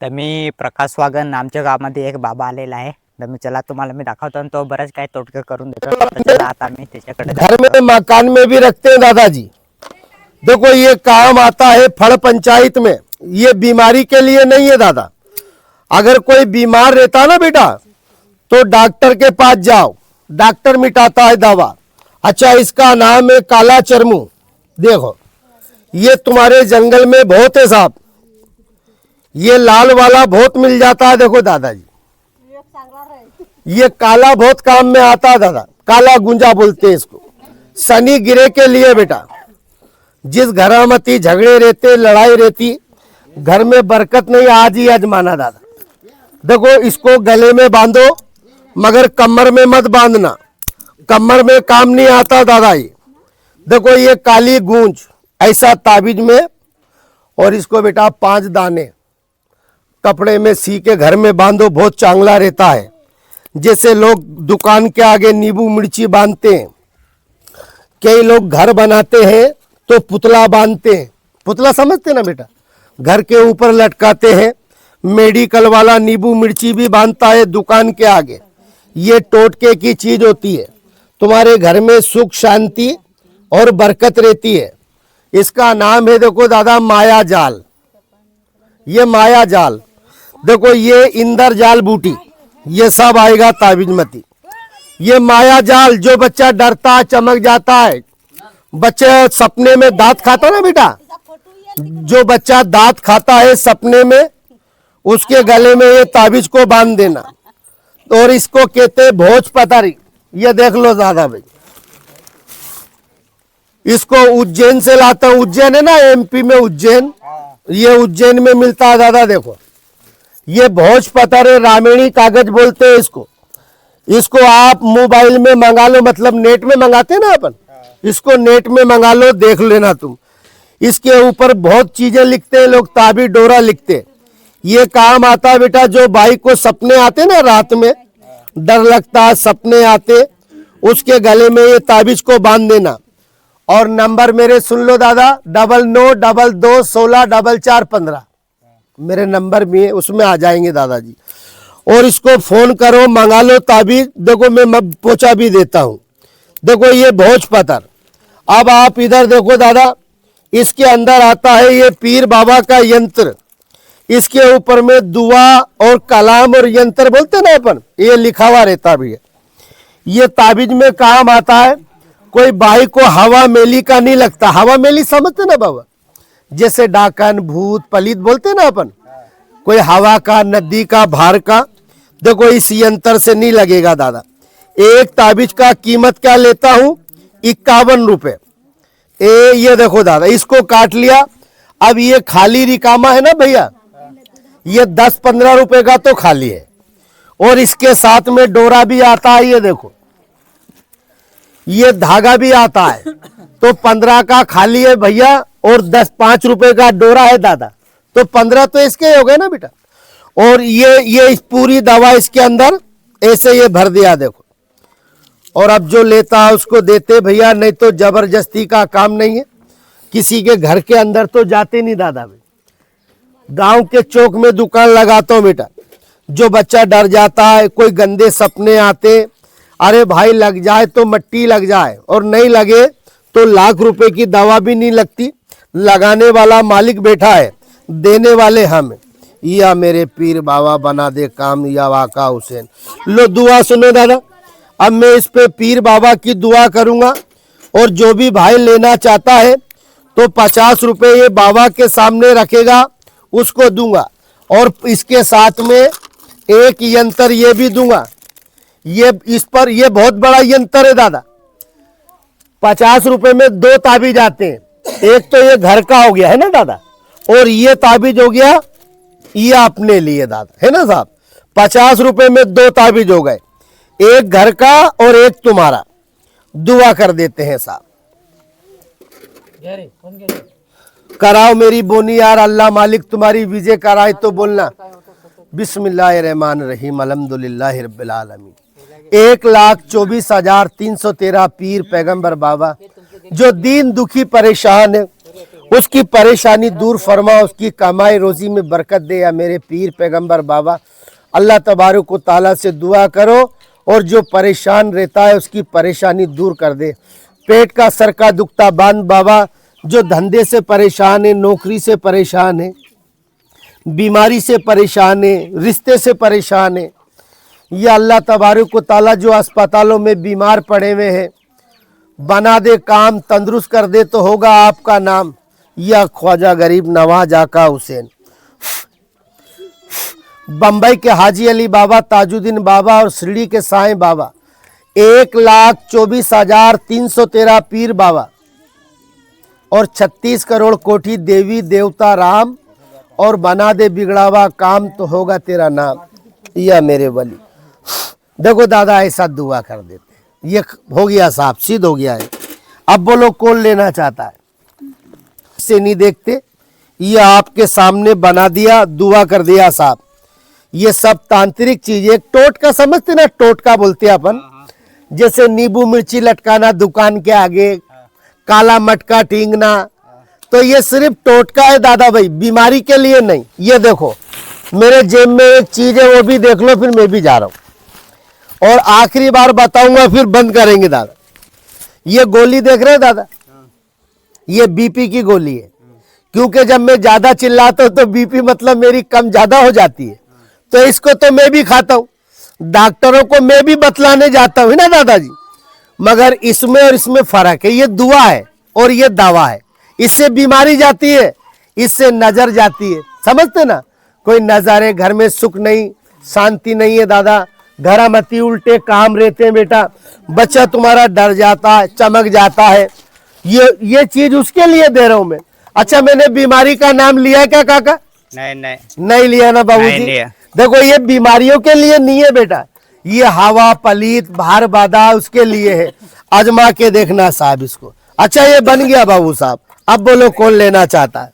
तर मी प्रकाश वागन आमच्या गावामध्ये एक बाबा आलेला आहे. तर मी चला तुम्हाला मी दाखवतो आणि तो बरंच काही तोटके करून देतो. तर चला आता मी त्याच्याकडे घर में मकान में भी रखते हैं दादाजी। देखो ये काम आता है फड़ पंचायत में, ये बीमारी के लिए नहीं है दादा। अगर कोई बीमार रहता ना बेटा तो डॉक्टर के पास जाओ, डॉक्टर मिटाता है दवा। अच्छा इसका नाम है काला चरमू। देखो ये तुम्हारे जंगल में बहुत है साहब, ये लाल वाला बहुत मिल जाता है। देखो दादाजी ये काला बहुत काम में आता है दादा, काला गुंजा बोलते हैं इसको। शनि गिरे के लिए बेटा, जिस घरामती झगड़े रहते लड़ाई रहती घर में बरकत नहीं, आज ही आजमाना दादा। देखो इसको गले में बांधो मगर कमर में मत बांधना, कमर में काम नहीं आता दादा। ये देखो ये काली गूंज ऐसा ताबीज में, और इसको बेटा 5 दाने कपड़े में सी के घर में बांधो, बहुत चांगला रहता है। जैसे लोग दुकान के आगे नींबू मिर्ची बांधते हैं, कई लोग घर बनाते हैं तो पुतला बांधते हैं, पुतला समझते ना बेटा, घर के ऊपर लटकाते हैं। मेडिकल वाला नींबू मिर्ची भी बांधता है दुकान के आगे। ये टोटके की चीज होती है, तुम्हारे घर में सुख शांति और बरकत रहती है। इसका नाम है देखो दादा माया जाल। ये माया जाल देखो, ये इंदर जाल बूटी, ये सब आएगा ताबीज मती। ये माया जाल जो बच्चा डरता चमक जाता है, बच्चे सपने में दांत खाता ना बेटा, जो बच्चा दांत खाता है सपने में उसके गले में ये ताबीज को बांध देना। और इसको कहते हैं भोज पतारी। ये देख लो दादा भाई, इसको उज्जैन से लाता हूं, उज्जैन है ना एमपी में उज्जैन, ये उज्जैन में मिलता है दादा। देखो ये भोज पतारे रामेणी कागज बोलते हैं इसको। इसको आप मोबाइल में मंगा लो, मतलब नेट में मंगाते हैं ना अपन, इसको नेट में मंगा लो, देख लेना तुम। इसके ऊपर बहुत चीजें लिखते हैं लोग, ताबीज डोरा लिखते। ये काम आता है बेटा, जो भाई को सपने आते ना रात में, डर लगता है सपने आते, उसके गले में ये ताबीज को बांध देना। और नंबर मेरे सुन लो दादा, 9922164415 मेरे नंबर भी है, उसमें आ जाएंगे दादाजी। और इसको फोन करो, मंगा लो ताबीज। देखो मैं पोछा भी देता हूँ। देखो ये भोज पतर। अब आप इधर देखो दादा, इसके अंदर आता है ये पीर बाबा का यंत्र। इसके ऊपर में दुआ और कलाम और यंत्र बोलते ना अपन, ये लिखा हुआ रहता भी है। ये ताबीज में काम आता है। कोई भाई को हवा मेली का नहीं लगता, हवा मेली समझते ना बाबा, जैसे डाकन भूत पलित बोलते ना अपन, कोई हवा का नदी का भार का, देखो इस यंत्र से नहीं लगेगा दादा। एक ताबीज का कीमत क्या लेता हूं, 51 रुपए। ये देखो दादा, इसको काट लिया। अब ये खाली रिकामा है ना भैया, ये 10-15 रुपए का तो खाली है। और इसके साथ में डोरा भी आता है, ये देखो ये धागा भी आता है, तो 15 का खाली है भैया, और 10-5 रुपए का डोरा है दादा, तो 15 तो इसके हो गए ना बेटा। और ये इस पूरी दवा इसके अंदर ऐसे ये भर दिया देखो। और अब जो लेता है उसको देते भैया, नहीं तो जबरदस्ती का काम नहीं है। किसी के घर के अंदर तो जाते नहीं दादा भाई। गांव के चौक में दुकान लगाता हूँ बेटा, जो बच्चा डर जाता है, कोई गंदे सपने आते, अरे भाई लग जाए तो मट्टी लग जाए, और नहीं लगे तो लाख रुपए की दवा भी नहीं लगती। लगाने वाला मालिक बैठा है, देने वाले हम। या मेरे पीर बाबा बना दे काम, या वाका हुसैन। लो दुआ सुनो दादा। अब मैं इस पे पीर बाबा की दुआ करूंगा, और जो भी भाई लेना चाहता है तो 50 रुपए ये बाबा के सामने रखेगा, उसको दूंगा। और इसके साथ में एक यंत्र ये भी दूंगा। ये इस पर ये बहुत बड़ा यंत्र है दादा। 50 रुपए में 2 ताबीज आते हैं। एक तो ये घर का हो गया है ना दादा, और ये ताबीज हो गया ये अपने लिए दादा, है ना साहब। 50 रुपए में 2 ताबीज हो गए, एक घर का और एक तुम्हारा। दुआ कर देते हैं साहब। कराओ मेरी बोनी यार, अल्लाह मालिक तुम्हारी विजय कराए तो बोलना। बिस्मिल्लाहिर्रहमानिर्रहीम, अल्हम्दुलिल्लाहि रब्बिल आलमीन। 1,24,313 पीर पैगंबर बाबा जो दीन दुखी परेशान है उसकी परेशानी दूर फरमा, उसकी कमाई रोजी में बरकत दे। या मेरे पीर पैगंबर बाबा, अल्लाह तबारक व तआला से दुआ करो और जो परेशान रहता है उसकी परेशानी दूर कर दे। पेट का सर का दुखता बांध बाबा, जो धंधे से परेशान है, नौकरी से परेशान है, बीमारी से परेशान है, रिश्ते से परेशान है, या अल्लाह तबारक व तआला जो अस्पतालों में बीमार पड़े हुए हैं, बना दे, काम तंदुरुस्त कर दे तो होगा आपका नाम। या ख्वाजा गरीब नवाज आका हुसैन। बम्बई के हाजी अली बाबा, ताजुद्दीन बाबा और शिरडी के साईं बाबा, 1,24,313 पीर बाबा और 36 करोड़ कोटि देवी देवता राम, और बना दे बिगड़ा हुआ काम तो होगा तेरा नाम। या मेरे वली, देखो दादा ऐसा दुआ कर देते। ये हो गया साहब, सिद्ध हो गया है। अब बोलो कौन लेना चाहता है? से नहीं देखते, ये आपके सामने बना दिया, दुआ कर दिया साहब। ये सब तांत्रिक चीज, एक टोटका समझते ना, टोटका बोलते हैं अपन, जैसे नींबू मिर्ची लटकाना दुकान के आगे, काला मटका टींगना, तो ये सिर्फ टोटका है दादा भाई, बीमारी के लिए नहीं। ये देखो मेरे जेब में एक चीज है, वो भी देख लो, फिर मैं भी जा रहा हूं और आखिरी बार बताऊंगा, फिर बंद करेंगे दादा। ये गोली देख रहे हैं दादा, ये बीपी की गोली है, क्योंकि जब मैं ज्यादा चिल्लाता हूं तो बीपी मतलब मेरी कम ज्यादा हो जाती है, तो इसको तो मैं भी खाता हूं, डॉक्टरों को मैं भी बतलाने जाता हूं ना दादाजी। मगर इसमें और इसमें फर्क है, ये दुआ है और ये दवा है। इससे बीमारी जाती है, इससे नजर जाती है, समझते ना। कोई नजर है, घर में सुख नहीं, शांति नहीं है दादा, घरामती उल्टे काम रहते हैं बेटा, बच्चा तुम्हारा डर जाता है, चमक जाता है, ये चीज उसके लिए दे रहा हूं मैं। अच्छा, मैंने बीमारी का नाम लिया है क्या काका? नहीं लिया ना बाबूजी। देखो ये बीमारियों के लिए नहीं है बेटा, ये हवा पलीत भार बाधा उसके लिए है। आजमा के देखना साहब इसको। अच्छा ये बन गया बाबू साहब, अब बोलो कौन लेना चाहता है?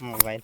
मोबाइल